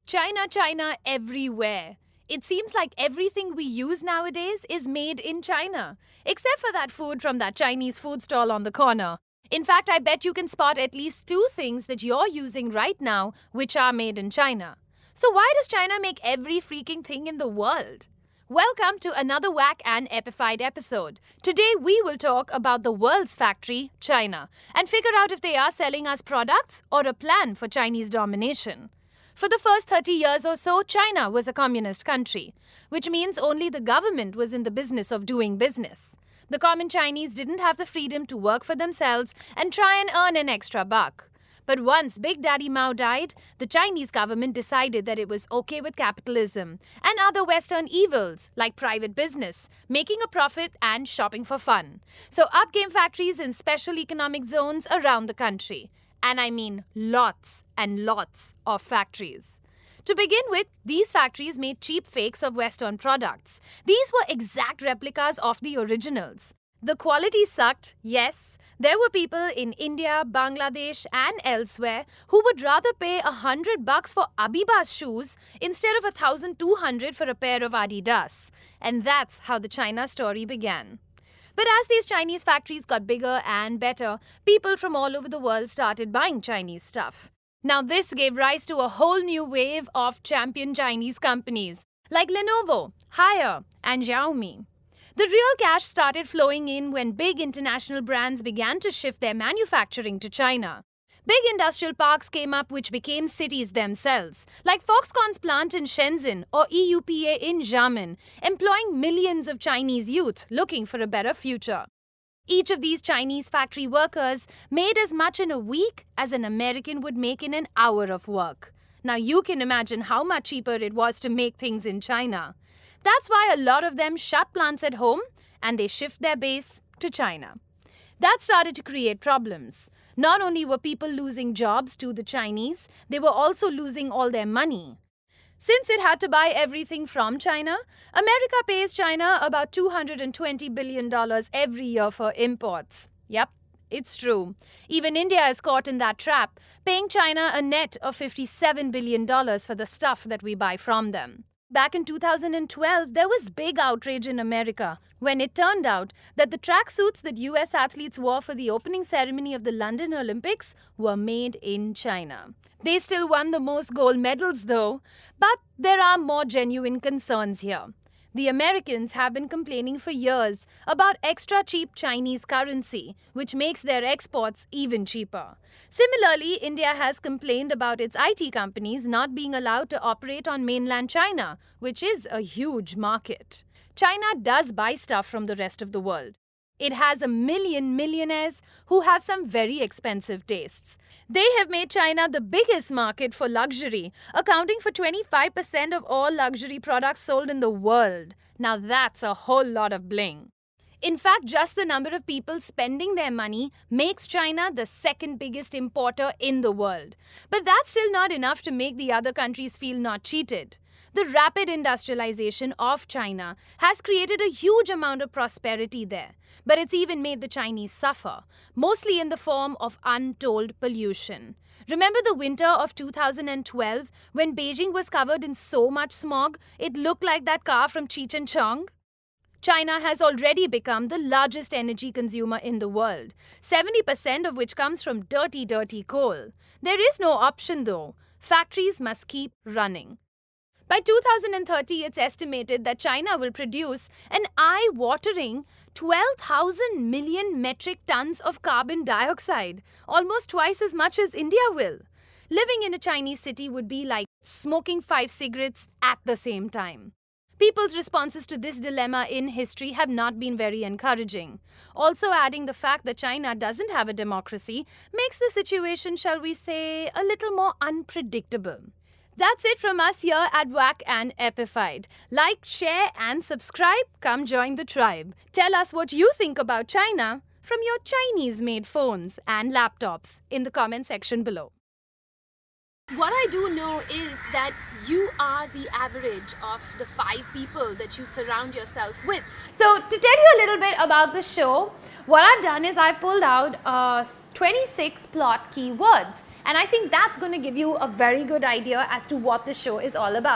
China, China everywhere. It seems like everything we use nowadays is made in China, except for that food from that Chinese food stall on the corner. In fact, I bet you can spot at least two things that you're using right now which are made in China. So, why does China make every freaking thing in the world? Welcome to another Whack and Epified episode. Today, we will talk about the world's factory, China, and figure out if they are selling us products or a plan for Chinese domination. For the first 30 years or so, China was a communist country, which means only the government was in the business of doing business. The common Chinese didn't have the freedom to work for themselves and try and earn an extra buck. But once Big Daddy Mao died, the Chinese government decided that it was okay with capitalism and other Western evils like private business, making a profit and shopping for fun. So up came factories in special economic zones around the country. And I mean lots and lots of factories. To begin with, these factories made cheap fakes of Western products. These were exact replicas of the originals. The quality sucked, yes. There were people in India, Bangladesh, and elsewhere who would rather pay $100 for Abiba's shoes instead of 1,200 for a pair of Adidas. And that's how the China story began. But as these Chinese factories got bigger and better, people from all over the world started buying Chinese stuff. Now, this gave rise to a whole new wave of champion Chinese companies like Lenovo, Haier, and Xiaomi. The real cash started flowing in when big international brands began to shift their manufacturing to China. Big industrial parks came up which became cities themselves, like Foxconn's plant in Shenzhen or EUPA in Xiamen, employing millions of Chinese youth looking for a better future. Each of these Chinese factory workers made as much in a week as an American would make in an hour of work. Now you can imagine how much cheaper it was to make things in China. That's why a lot of them shut plants at home and they shift their base to China. That started to create problems. Not only were people losing jobs to the Chinese, they were also losing all their money. Since it had to buy everything from China, America pays China about $220 billion every year for imports. Yep, it's true. Even India is caught in that trap, paying China a net of $57 billion for the stuff that we buy from them. Back in 2012, there was big outrage in America when it turned out that the tracksuits that US athletes wore for the opening ceremony of the London Olympics were made in China. They still won the most gold medals though, but there are more genuine concerns here. The Americans have been complaining for years about extra cheap Chinese currency, which makes their exports even cheaper. Similarly, India has complained about its IT companies not being allowed to operate on mainland China, which is a huge market. China does buy stuff from the rest of the world. It has a million millionaires who have some very expensive tastes. They have made China the biggest market for luxury, accounting for 25% of all luxury products sold in the world. Now that's a whole lot of bling. In fact, just the number of people spending their money makes China the second biggest importer in the world. But that's still not enough to make the other countries feel not cheated. The rapid industrialization of China has created a huge amount of prosperity there, but it's even made the Chinese suffer, mostly in the form of untold pollution. Remember the winter of 2012 when Beijing was covered in so much smog it looked like that car from Cheech and Chong? China has already become the largest energy consumer in the world, 70% of which comes from dirty coal. There is no option though. Factories must keep running. By 2030, it's estimated that China will produce an eye-watering 12,000 million metric tons of carbon dioxide, almost twice as much as India will. Living in a Chinese city would be like smoking 5 cigarettes at the same time. People's responses to this dilemma in history have not been very encouraging. Also, adding the fact that China doesn't have a democracy makes the situation, shall we say, a little more unpredictable. That's it from us here at Whack and Epified. Like, share, and subscribe. Come join the tribe. Tell us what you think about China from your Chinese-made phones and laptops in the comment section below. What I do know is that you are the average of the 5 people that you surround yourself with. So to tell you a little bit about the show, what I've done is I pulled out 26 plot keywords And I think that's going to give you a very good idea as to what the show is all about.